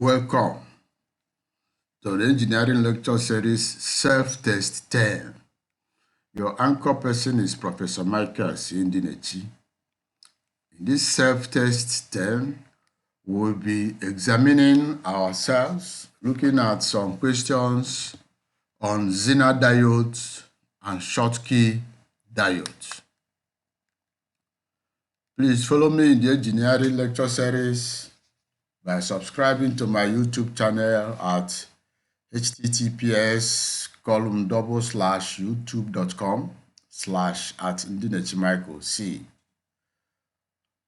Welcome to the Engineering Lecture Series Self-Test 10. Your anchor person is Professor Michael Sindinechi. In this Self-Test 10, we'll be examining ourselves, looking at some questions on Zener diodes and Schottky diodes. Please follow me in the Engineering Lecture Series by subscribing to my YouTube channel at https://youtube.com/@ndinechimichael.c.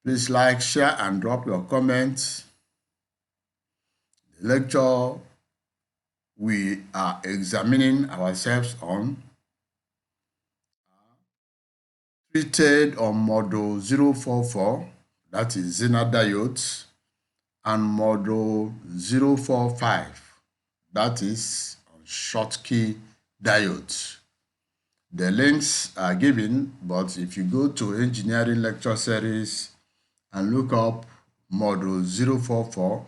Please like, share, and drop your comments. The lecture we are examining ourselves on treated on module 044, that is Zener diodes, and module 045, that is Schottky diodes. The links are given, but if you go to Engineering Lecture Series and look up module 044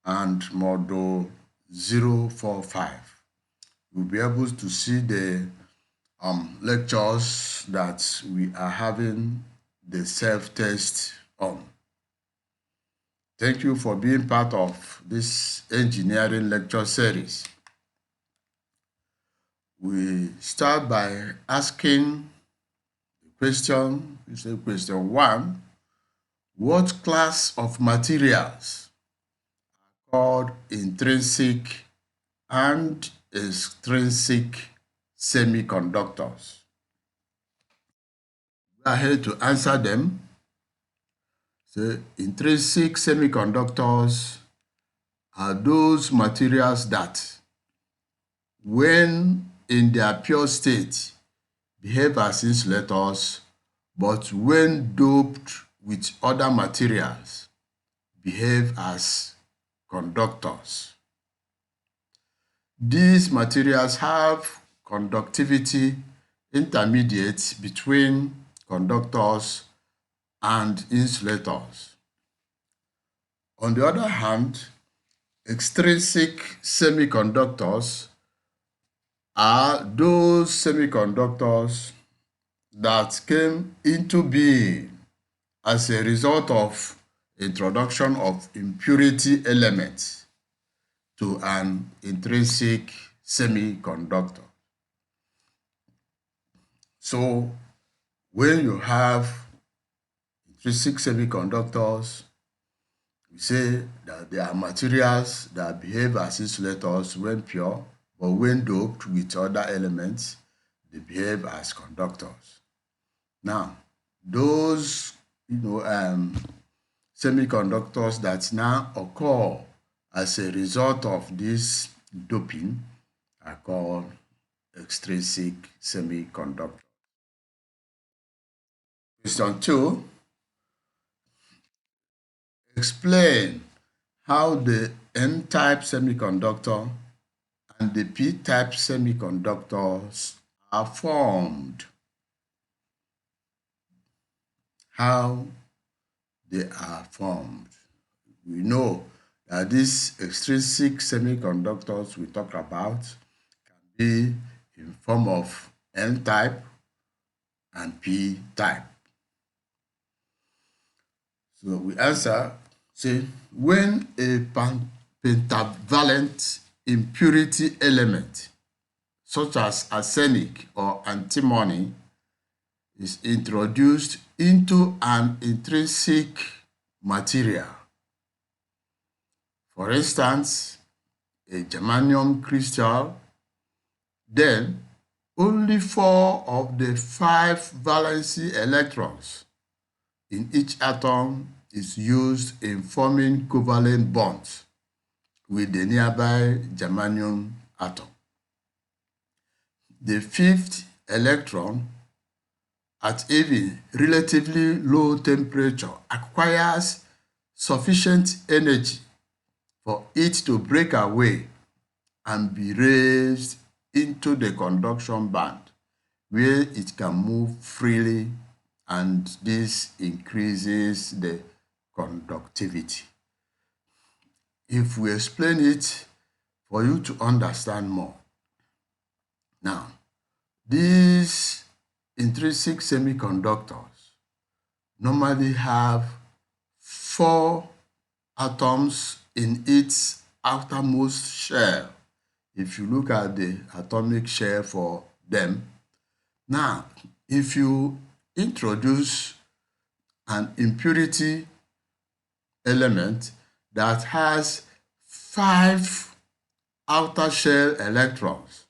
and module 045, you'll be able to see the lectures that we are having the self-test on. Thank you for being part of this Engineering Lecture Series. We start by asking the question, question 1, what class of materials are called intrinsic and extrinsic semiconductors? Go ahead to answer them. So, intrinsic semiconductors are those materials that, when in their pure state, behave as insulators, but when doped with other materials, behave as conductors. These materials have conductivity intermediate between conductors and insulators. On the other hand, extrinsic semiconductors are those semiconductors that came into being as a result of introduction of impurity elements to an intrinsic semiconductor. So, when you have intrinsic semiconductors, we say that they are materials that behave as insulators when pure, but when doped with other elements, they behave as conductors. Now, those semiconductors that now occur as a result of this doping are called extrinsic semiconductors. Question 2. Explain how the N-type semiconductor and the P-type semiconductors are formed. How they are formed. We know that these extrinsic semiconductors we talk about can be in form of N-type and P-type. So we answer, say, when a pentavalent impurity element, such as arsenic or antimony, is introduced into an intrinsic material. For instance, a germanium crystal, then only 4 of the 5 valency electrons in each atom is used in forming covalent bonds with the nearby germanium atom. The 5th electron, at even relatively low temperature, acquires sufficient energy for it to break away and be raised into the conduction band, where it can move freely, and this increases the conductivity. if we explain it for you to understand more. Now, these intrinsic semiconductors normally have 4 atoms in its outermost shell. If you look at the atomic shell for them. Now, if you introduce an impurity element that has 5 outer shell electrons,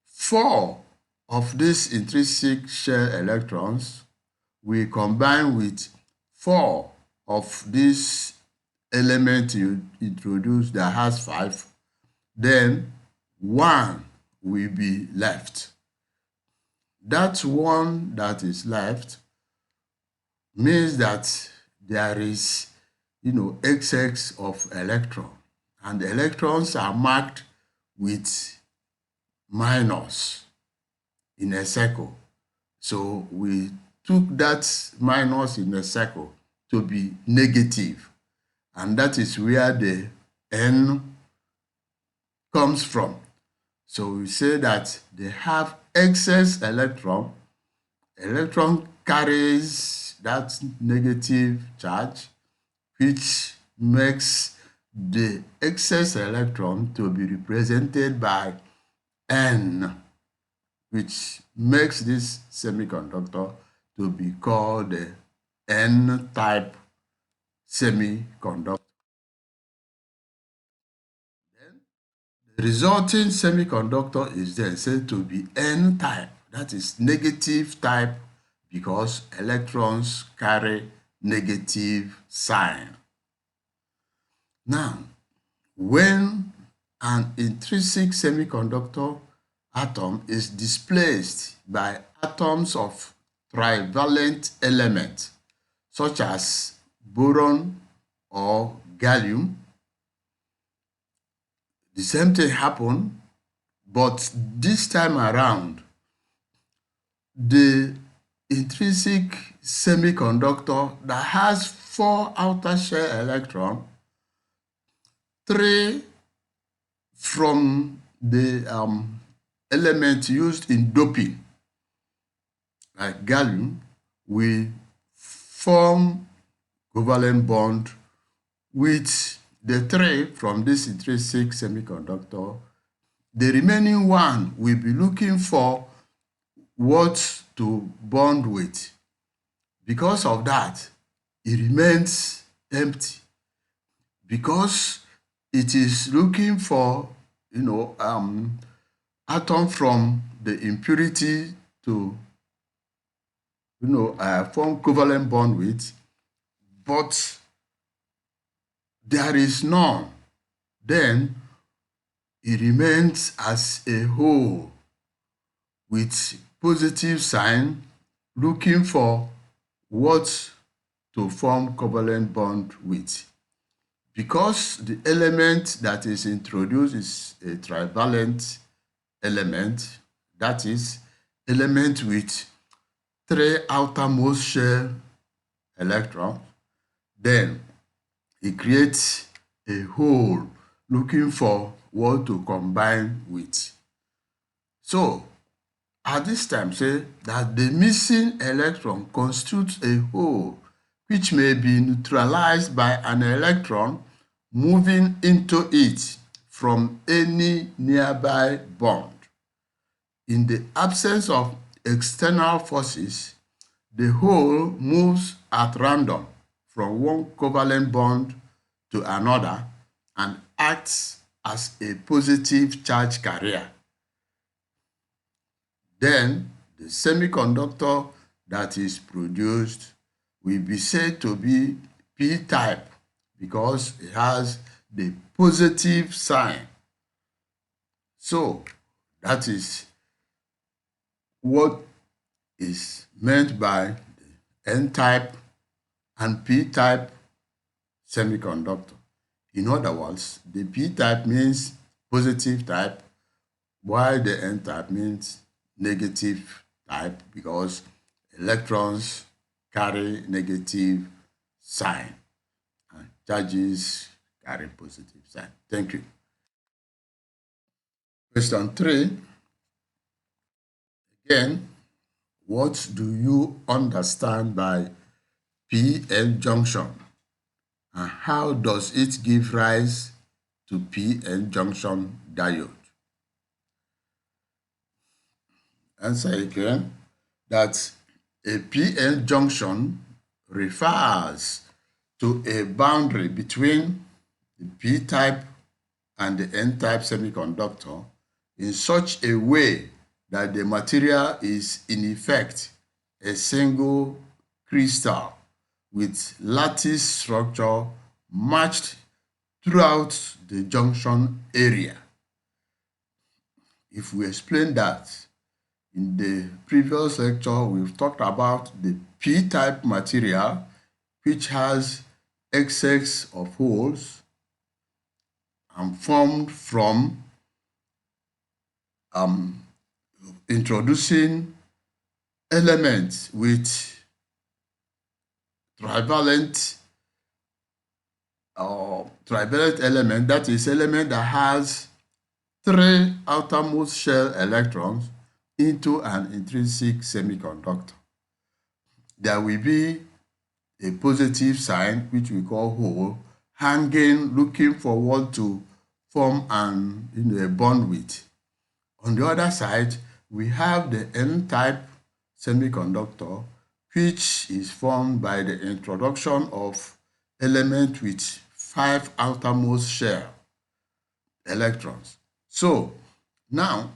4 of these intrinsic shell electrons will combine with 4 of this element you introduce that has 5, then 1 will be left. That one that is left means that there is, excess of electron, and the electrons are marked with minus in a circle. So we took that minus in a circle to be negative, and that is where the N comes from. So we say that they have excess electron. Electron carries that negative charge, which makes the excess electron to be represented by N, which makes this semiconductor to be called the N-type semiconductor. Then the resulting semiconductor is then said to be N-type, that is negative type, because electrons carry negative sign. Now, when an intrinsic semiconductor atom is displaced by atoms of trivalent element, such as boron or gallium, the same thing happens, but this time around, the intrinsic semiconductor that has 4 outer shell electrons, 3 from the element used in doping, like gallium, will form covalent bond with the 3 from this intrinsic semiconductor. The remaining 1 will be looking for what to bond with. Because of that, it remains empty, because it is looking for atom from the impurity to form covalent bond with, but there is none. Then it remains as a whole with positive sign, looking for what to form covalent bond with. Because the element that is introduced is a trivalent element, that is, element with 3 outermost shell electrons, then it creates a hole looking for what to combine with. So, at this time, say that the missing electron constitutes a hole which may be neutralized by an electron moving into it from any nearby bond. In the absence of external forces, the hole moves at random from one covalent bond to another and acts as a positive charge carrier. Then the semiconductor that is produced will be said to be p-type because it has the positive sign. So that is what is meant by the N-type and p-type semiconductor. In other words, the p-type means positive type, while the N-type means negative type because electrons carry negative sign and charges carrying positive sign. Thank you. Question 3. Again, what do you understand by PN junction? And how does it give rise to PN junction diode? Answer again, that a PN junction refers to a boundary between the P-type and the N-type semiconductor in such a way that the material is in effect a single crystal with lattice structure matched throughout the junction area. If we explain that, in the previous lecture, we've talked about the P-type material, which has excess of holes and formed from introducing elements with trivalent element, that is element that has 3 outermost shell electrons into an intrinsic semiconductor. There will be a positive sign, which we call hole, hanging, looking forward to form a bond with. On the other side, we have the N-type semiconductor, which is formed by the introduction of element with 5 outermost shell electrons. So now,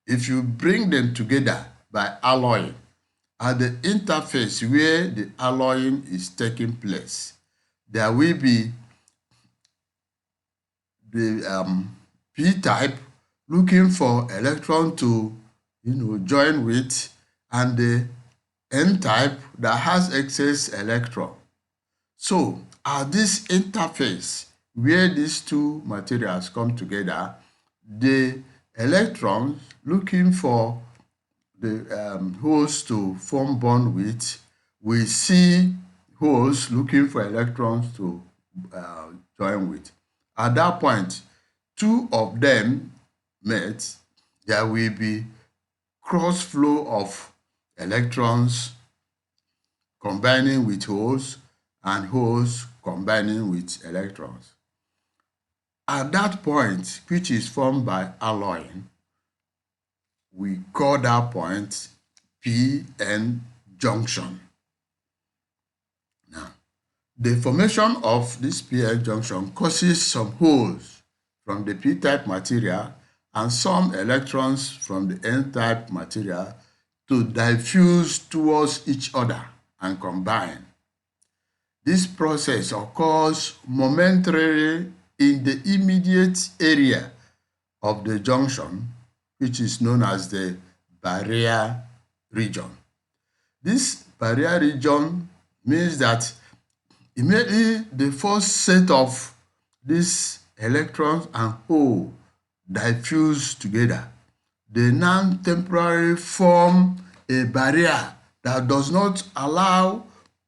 if you bring them together by alloying, at the interface where the alloying is taking place, there will be the P-type looking for electron to join with, and the N-type that has excess electron. So at this interface where these two materials come together, the electrons looking for the holes to form bond with will see holes looking for electrons to join with. At that point, 2 of them met, there will be cross flow of electrons combining with holes and holes combining with electrons. At that point, which is formed by alloying, we call that point PN junction. Now, the formation of this PN junction causes some holes from the P-type material and some electrons from the N-type material to diffuse towards each other and combine. This process occurs momentarily in the immediate area of the junction, which is known as the barrier region. This barrier region means that immediately the first set of these electrons and holes diffuse together, they now temporarily form a barrier that does not allow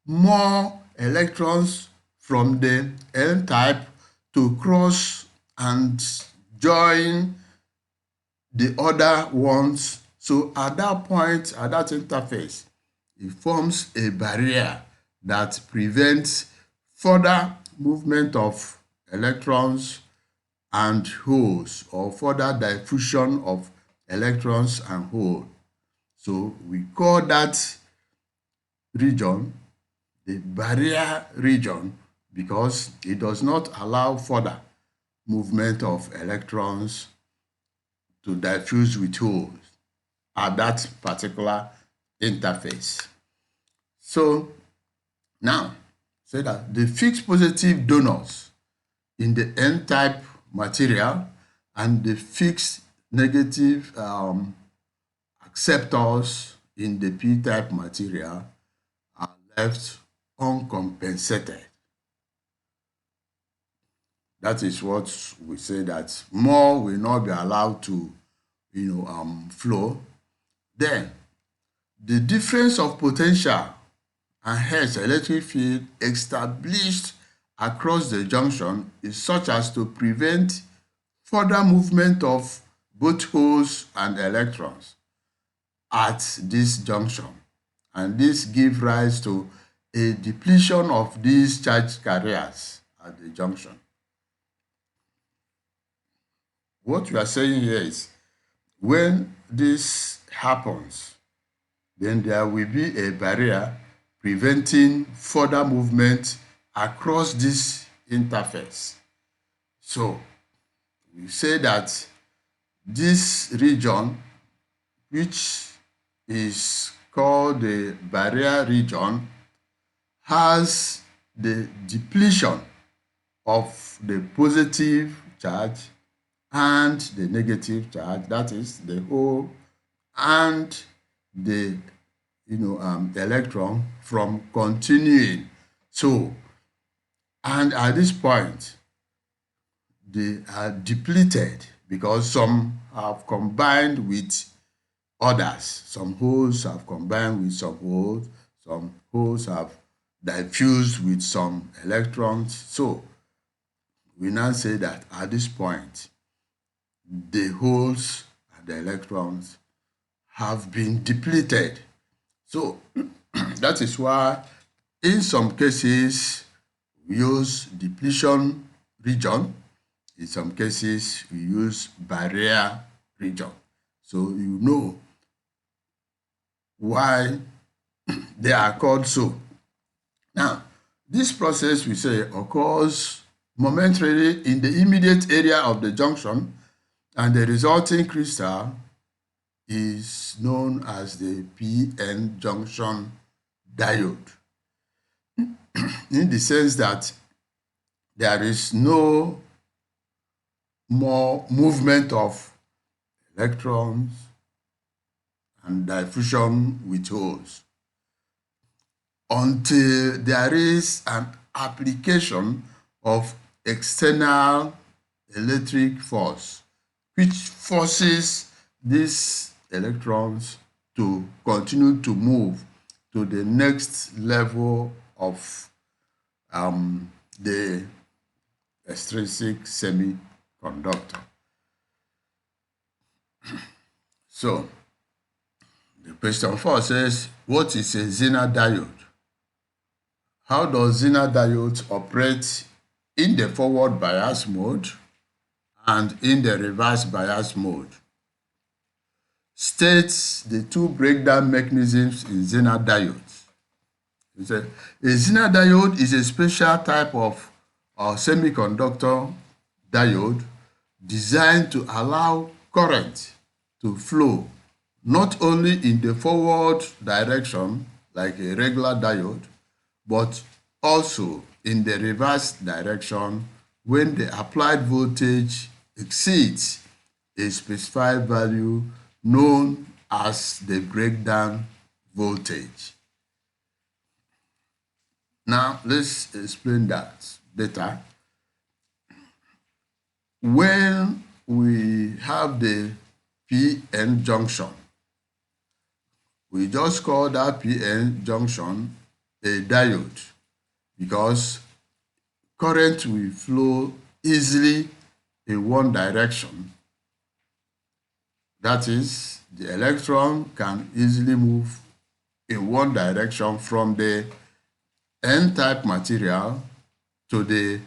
more electrons from the N-type to cross and join the other ones. So at that point, at that interface, it forms a barrier that prevents further movement of electrons and holes, or further diffusion of electrons and holes. So we call that region the barrier region because it does not allow further movement of electrons to diffuse with holes at that particular interface. So now, say that the fixed positive donors in the N-type material and the fixed negative acceptors in the P-type material are left uncompensated. That is what we say, that more will not be allowed to flow. Then the difference of potential and hence electric field established across the junction is such as to prevent further movement of both holes and electrons at this junction. And this gives rise to a depletion of these charge carriers at the junction. What we are saying here is, when this happens, then there will be a barrier preventing further movement across this interface. So we say that this region, which is called the barrier region, has the depletion of the positive charge and the negative charge, that is the hole and the electron, from continuing. So, and at this point, they are depleted because some have combined with others. Some holes have combined with some holes have diffused with some electrons. So we now say that at this point, the holes and the electrons have been depleted. So that is why in some cases we use depletion region, in some cases we use barrier region. So you know why they are called so. Now, this process, we say, occurs momentarily in the immediate area of the junction, and the resulting crystal is known as the PN junction diode, in the sense that there is no more movement of electrons and diffusion with holes until there is an application of external electric force, which forces these electrons to continue to move to the next level of the extrinsic semiconductor. So, the question 4 says, what is a Zener diode? How does Zener diodes operate in the forward bias mode and in the reverse bias mode? States the two breakdown mechanisms in Zener diodes. A Zener diode is a special type of semiconductor diode designed to allow current to flow not only in the forward direction like a regular diode, but also in the reverse direction when the applied voltage exceeds a specified value known as the breakdown voltage. Now, let's explain that better. When we have the PN junction, we just call that PN junction a diode because current will flow easily in one direction. That is, the electron can easily move in one direction from the N-type material to the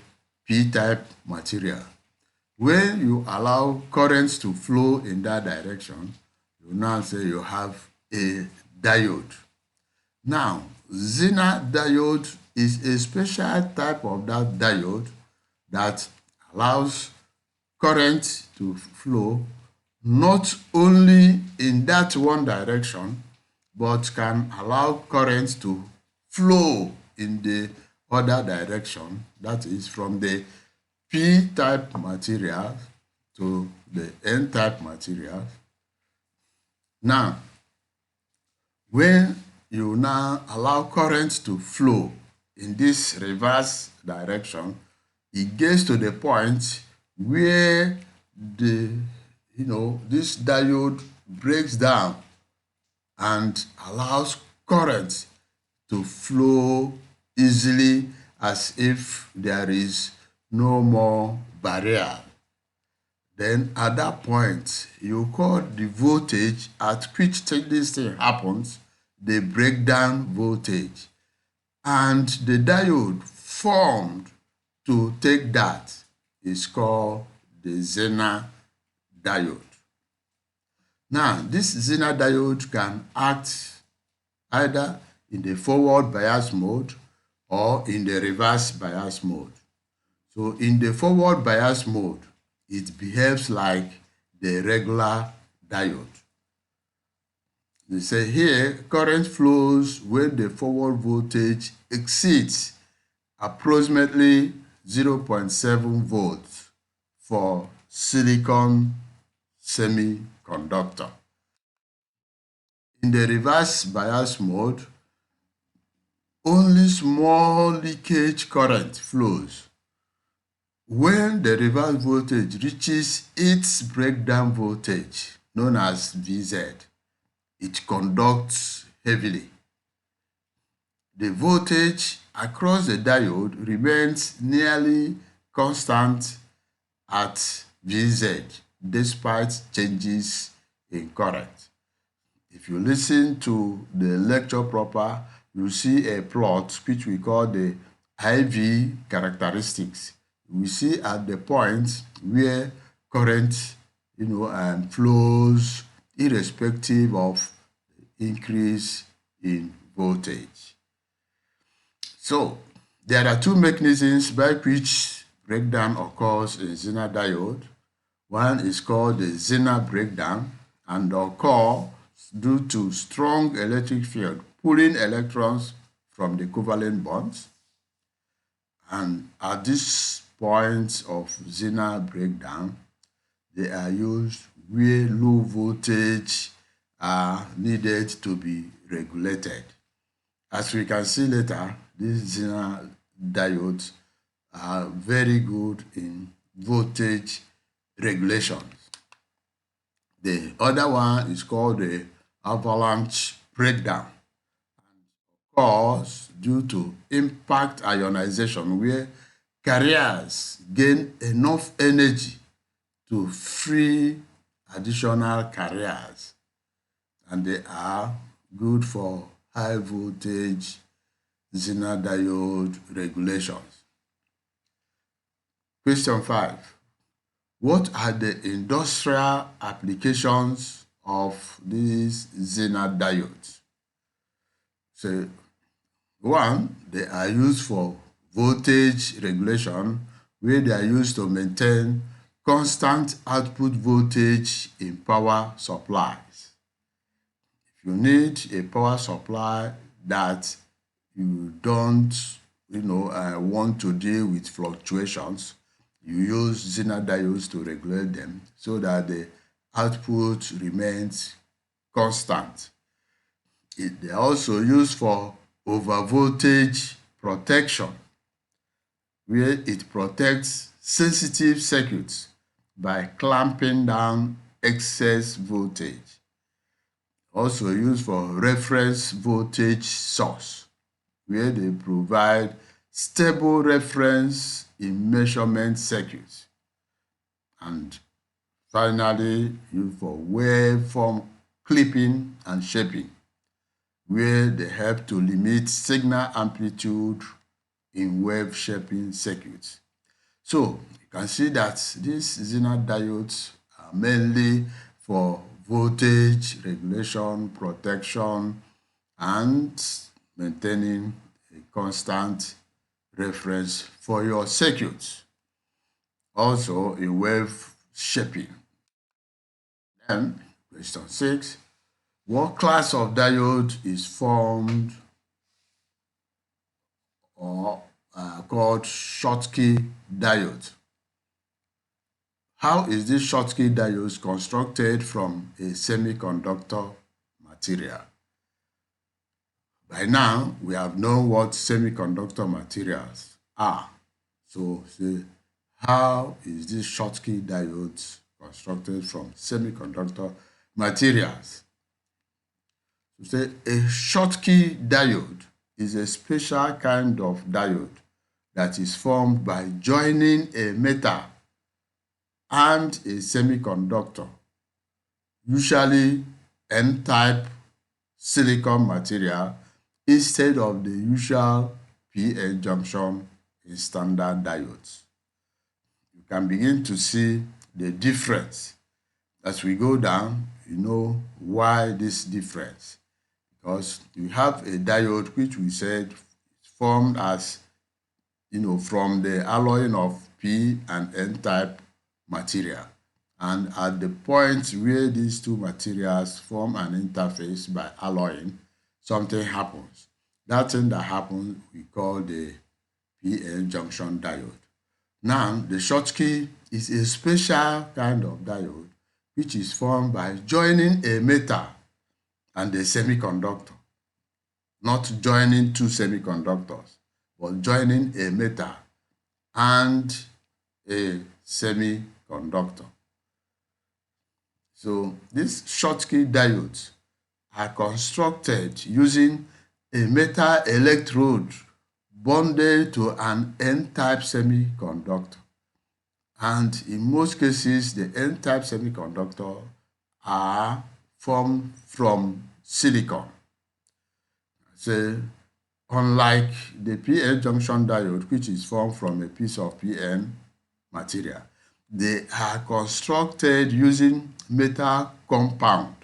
P-type material. When you allow currents to flow in that direction, you now say you have a diode. Now, Zener diode is a special type of that diode that allows current to flow not only in that one direction, but can allow current to flow in the other direction, that is from the P-type material to the N-type material. Now, when you now allow current to flow in this reverse direction, it gets to the point where this diode breaks down and allows current to flow easily as if there is no more barrier. Then at that point, you call the voltage at which this thing happens the breakdown voltage. And the diode formed to take that is called the Zener diode. Now, this Zener diode can act either in the forward bias mode or in the reverse bias mode. So in the forward bias mode, it behaves like the regular diode. They say here, current flows when the forward voltage exceeds approximately 0.7 volts for silicon semiconductor. In the reverse bias mode, only small leakage current flows. When the reverse voltage reaches its breakdown voltage, known as Vz, it conducts heavily. The voltage across the diode remains nearly constant at Vz despite changes in current. If you listen to the lecture proper, you see a plot which we call the IV characteristics. We see at the point where current flows irrespective of increase in voltage. So there are two mechanisms by which breakdown occurs in Zener diode. One is called the Zener breakdown and occurs due to strong electric field pulling electrons from the covalent bonds. And at this point of Zener breakdown, they are used where low voltage are needed to be regulated. As we can see later, these Zener diodes are very good in voltage regulations. The other one is called the avalanche breakdown, occurs due to impact ionization, where carriers gain enough energy to free additional carriers, and they are good for high voltage Zener diode regulations. Question 5. What are the industrial applications of these Zener diodes? So, one, they are used for voltage regulation, where they are used to maintain constant output voltage in power supplies. If you need a power supply that you don't want to deal with fluctuations, you use Zener diodes to regulate them so that the output remains constant. They are also used for overvoltage protection, where it protects sensitive circuits by clamping down excess voltage. Also used for reference voltage source, where they provide stable reference in measurement circuits. And finally, used for waveform clipping and shaping, where they help to limit signal amplitude in wave shaping circuits. So you can see that these Zener diodes are mainly for voltage regulation, protection, and maintaining a constant reference for your circuits. Also in wave shaping. Then, question 6. What class of diode is formed or called Schottky diode? How is this Schottky diode constructed from a semiconductor material? By now, we have known what semiconductor materials are. So, say, how is this Schottky diode constructed from semiconductor materials? So, say, a Schottky diode is a special kind of diode that is formed by joining a metal and a semiconductor, usually N-type silicon material, instead of the usual p-n junction in standard diodes. You can begin to see the difference. As we go down, you know why this difference. Because you have a diode which we said is formed as, from the alloying of p and n-type material. And at the point where these two materials form an interface by alloying, something happens. That thing that happens we call the p-n junction diode. Now, the Schottky is a special kind of diode which is formed by joining a metal and a semiconductor. Not joining two semiconductors, but joining a metal and a semiconductor. So these Schottky diodes are constructed using a metal electrode bonded to an N-type semiconductor. And in most cases, the N-type semiconductor are formed from silicon. So, unlike the p-n junction diode, which is formed from a piece of p-n material, they are constructed using metal compound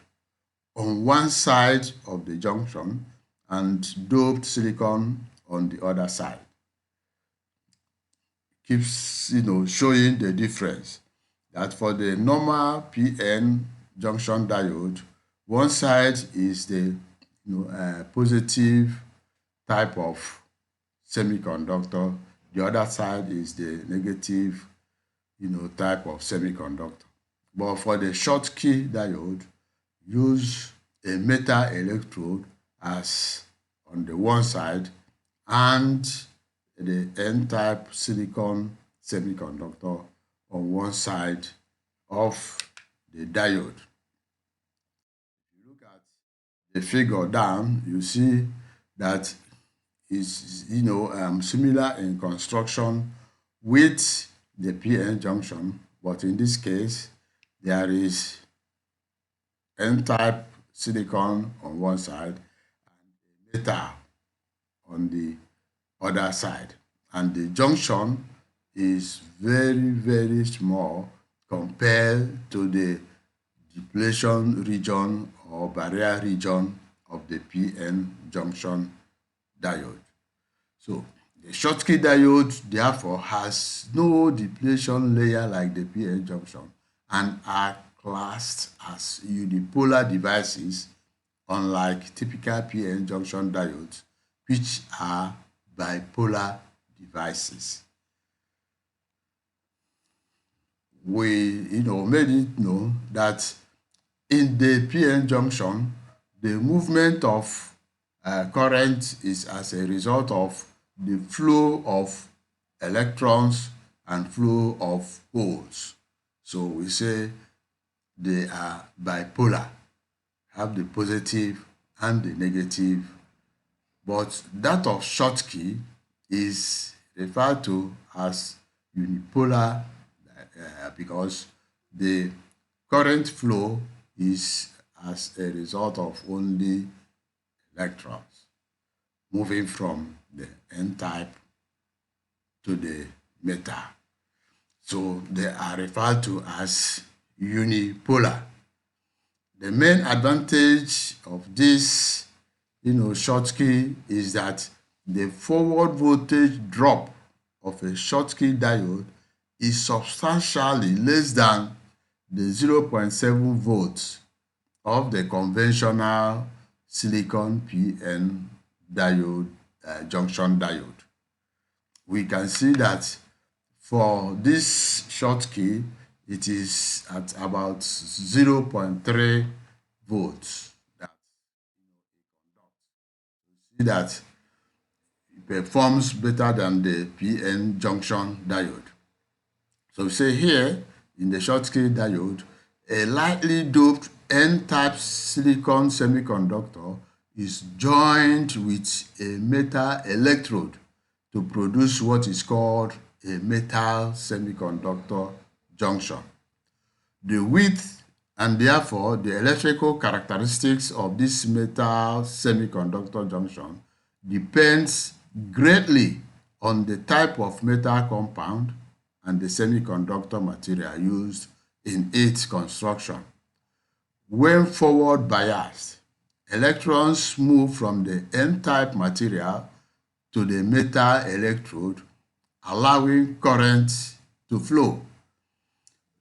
on one side of the junction and doped silicon on the other side. Keeps showing the difference, that for the normal p-n junction diode, one side is the positive type of semiconductor, the other side is the negative type of semiconductor. But for the Schottky diode, use a metal electrode as on the one side and the N-type silicon semiconductor on one side of the diode. If you look at the figure down, you see that is similar in construction with the p-n junction, but in this case there is N-type silicon on one side and a metal on the other side, and the junction is very, very small compared to the depletion region or barrier region of the p-n junction diode. So the Schottky diode therefore has no depletion layer like the p-n junction and are classed as unipolar devices, unlike typical p-n junction diodes, which are bipolar devices. We made it known that in the p-n junction, the movement of current is as a result of the flow of electrons and flow of holes. So we say they are bipolar, have the positive and the negative. But that of Schottky is referred to as unipolar because the current flow is as a result of only electrons moving from the N-type to the metal. So they are referred to as unipolar. The main advantage of this Schottky is that the forward voltage drop of a Schottky diode is substantially less than the 0.7 volts of the conventional silicon p-n diode junction diode. We can see that for this Schottky, it is at about 0.3 volts. See that it performs better than the p-n junction diode. So say here in the Schottky diode, a lightly doped N-type silicon semiconductor is joined with a metal electrode to produce what is called a metal semiconductor junction. The width and therefore the electrical characteristics of this metal semiconductor junction depends greatly on the type of metal compound and the semiconductor material used in its construction. When forward biased, electrons move from the N-type material to the metal electrode, allowing current to flow.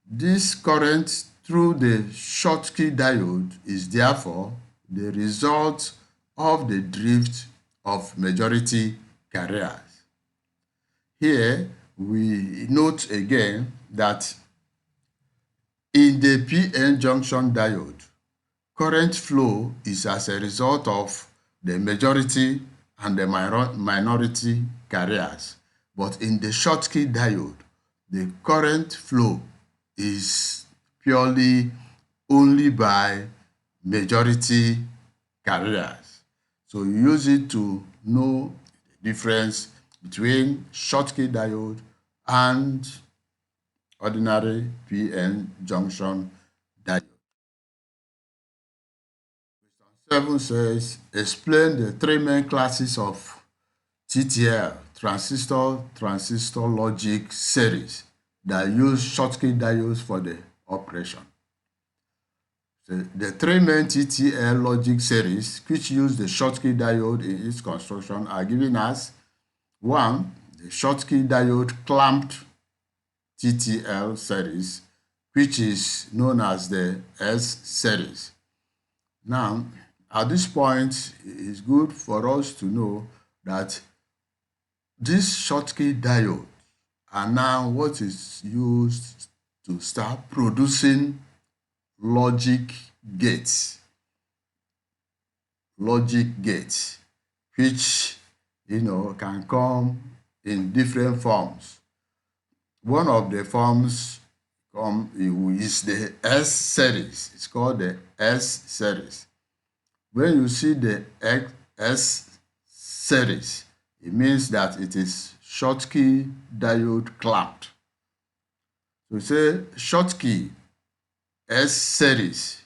This current through the Schottky diode is therefore the result of the drift of majority carriers. Here we note again that in the PN junction diode, current flow is as a result of the majority and the minority carriers. But in the Schottky diode, the current flow is purely only by majority carriers. So you use it to know the difference between Schottky diode and ordinary PN junction diode. Question 7 says, explain the three main classes of TTL, transistor logic series, that use Schottky diodes for the operation. So the three main TTL logic series which use the Schottky diode in its construction are given as 1. The Schottky diode clamped TTL series, which is known as the S series. Now, at this point, it is good for us to know that this Schottky diode are now what is used to start producing logic gates, which can come in different forms. One of the forms is the S series. It's called the S series. When you see the S series, it means that it is Schottky diode clamped. So say Schottky S series,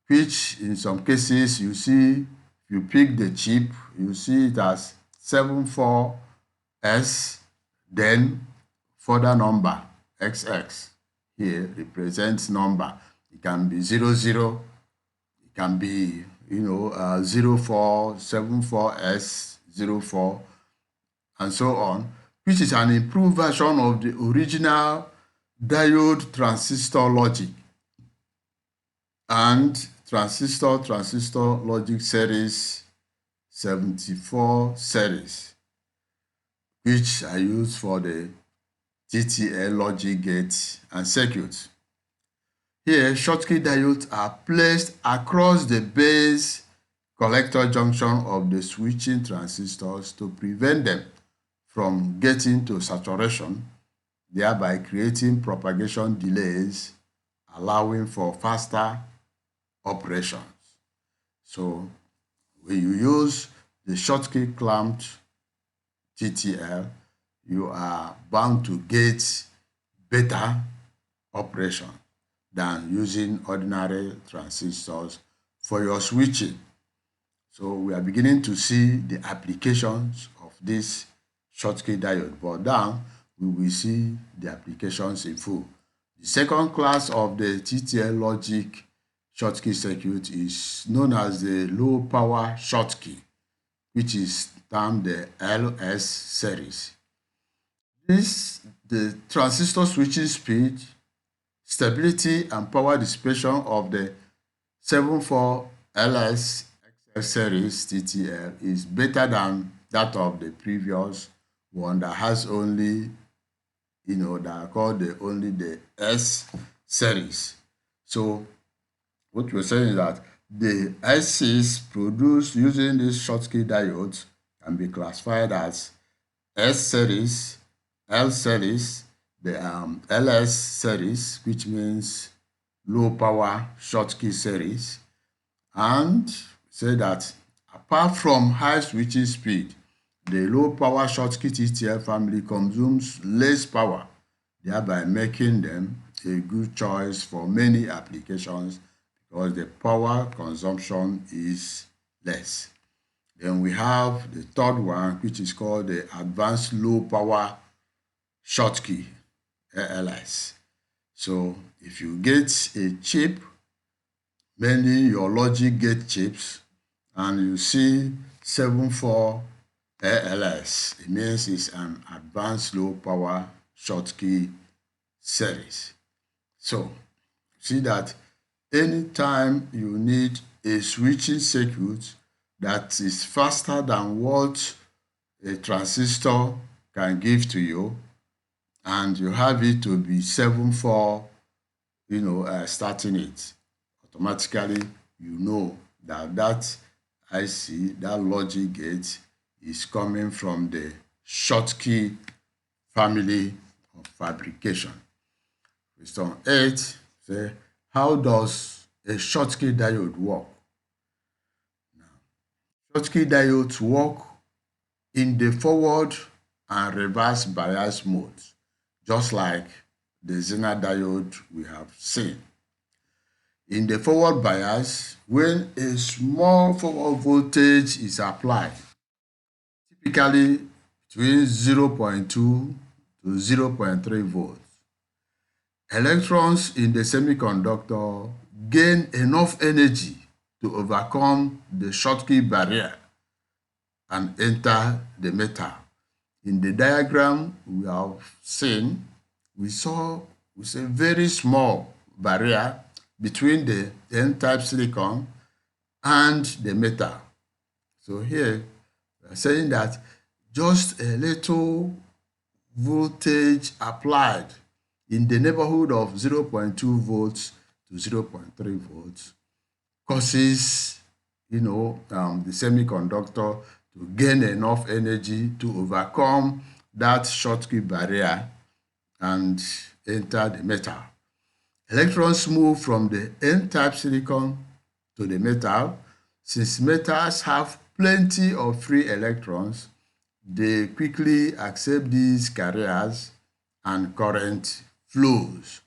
which in some cases you see, if you pick the chip, you see it as 74S, then further number XX here represents number. It can be 00, it can be 0474S 04, and so on, which is an improved version of the original diode transistor logic and transistor logic series 74 series, which are used for the TTL logic gates and circuits. Here, Schottky diodes are placed across the base collector junction of the switching transistors to prevent them from getting to saturation, thereby creating propagation delays, allowing for faster operations. So when you use the Schottky clamped TTL, you are bound to get better operation than using ordinary transistors for your switching. So we are beginning to see the applications of this Schottky diode, but down we will see the applications in full. The second class of the TTL logic Schottky circuit is known as the low power Schottky, which is termed the LS series. The transistor switching speed, stability, and power dissipation of the 74LS XS series TTL is better than that of the previous one that has only, that are called only the S series. So what we're saying is that the ICs produced using these Schottky diodes can be classified as S series, L series, the LS series, which means low power Schottky series, and say that apart from high switching speed, the low power Schottky TTL family consumes less power, thereby making them a good choice for many applications because the power consumption is less. Then we have the third one, which is called the advanced low power Schottky ALS. So if you get a chip, mainly your logic gate chips, and you see 74 ALS, it means it's an advanced low power Schottky series. So see that anytime you need a switching circuit that is faster than what a transistor can give to you, and you have it to be 7-4, starting it, automatically you know that that IC, that logic gate, is coming from the Schottky family of fabrication. Question 8 say, how does a Schottky diode work? Now, Schottky diodes work in the forward and reverse bias modes, just like the Zener diode we have seen. In the forward bias, when a small forward voltage is applied, typically between 0.2 to 0.3 volts, electrons in the semiconductor gain enough energy to overcome the Schottky barrier and enter the metal. In the diagram we have seen, we saw a very small barrier between the N-type silicon and the metal. So here we are saying that just a little voltage applied in the neighborhood of 0.2 volts to 0.3 volts causes the semiconductor to gain enough energy to overcome that Schottky barrier and enter the metal. Electrons move from the N-type silicon to the metal. Since metals have plenty of free electrons, they quickly accept these carriers and current flows.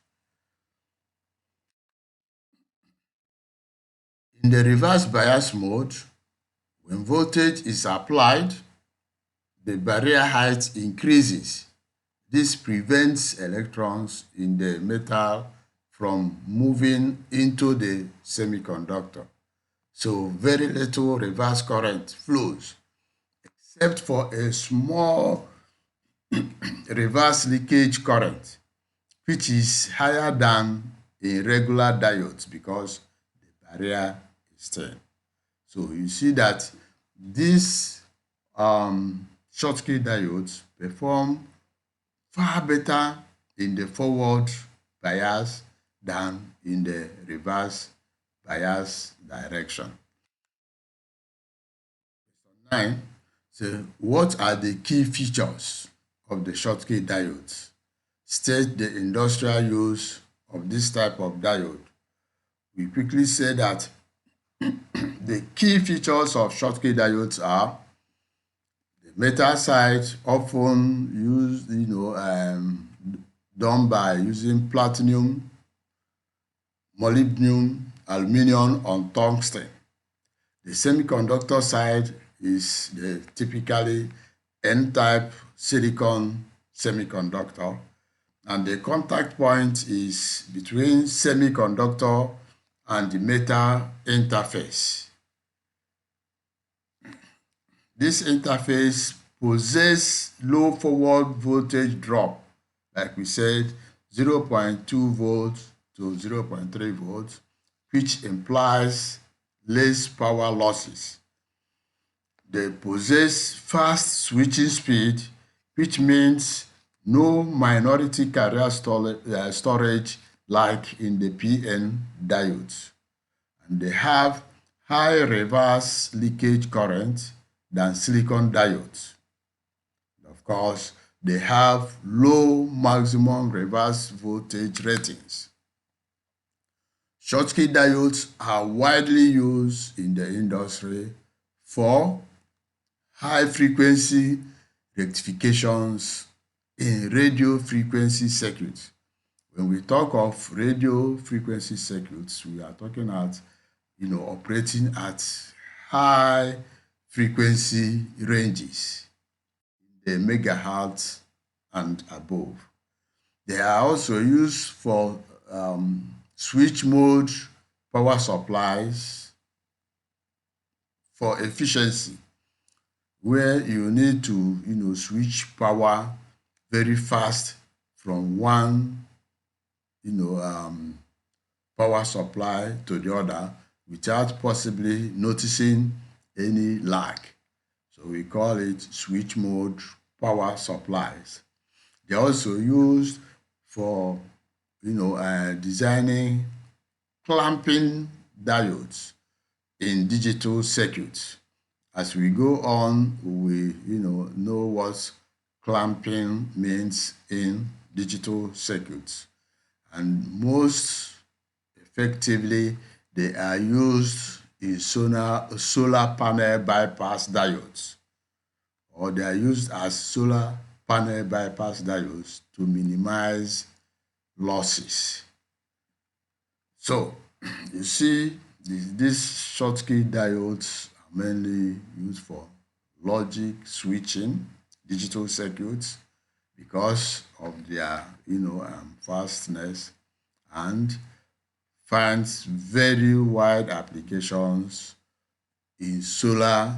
In the reverse bias mode, when voltage is applied, the barrier height increases. This prevents electrons in the metal from moving into the semiconductor. So very little reverse current flows, except for a small reverse leakage current, which is higher than in regular diodes because the barrier is thin. So you see that these Schottky diodes perform far better in the forward bias than in the reverse bias direction. Question 9. So what are the key features of the Schottky diodes? State the industrial use of this type of diode. We quickly say that the key features of Schottky diodes are the metal side, often used, done by using platinum, molybdenum, aluminum, or tungsten. The semiconductor side is the typically N-type silicon semiconductor, and the contact point is between semiconductor and the metal interface. This interface possesses low forward voltage drop, like we said, 0.2 volts to 0.3 volts, which implies less power losses. They possess fast switching speed, which means no minority carrier storage like in the PN diodes. And they have high reverse leakage current than silicon diodes. Of course, they have low maximum reverse voltage ratings. Schottky diodes are widely used in the industry for high frequency rectifications in radio frequency circuits. When we talk of radio frequency circuits, we are talking at, operating at high frequency ranges, the megahertz and above. They are also used for switch mode power supplies for efficiency, where you need to, switch power very fast from one, power supply to the other without possibly noticing any lag. So we call it switch mode power supplies. They're also used for, designing clamping diodes in digital circuits. As we go on, we know what clamping means in digital circuits. And most effectively, they are used in solar panel bypass diodes, or they are used as solar panel bypass diodes to minimize losses. So, you see, these Schottky diodes are mainly used for logic switching, digital circuits, because of their, fastness, and finds very wide applications in solar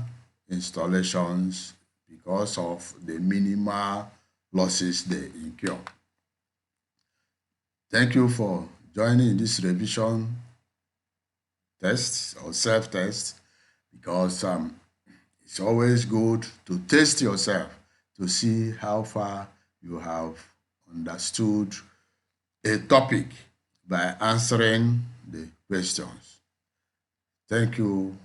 installations because of the minimal losses they incur. Thank you for joining in this revision test or self-test, because it's always good to test yourself to see how far you have understood a topic by answering the questions. Thank you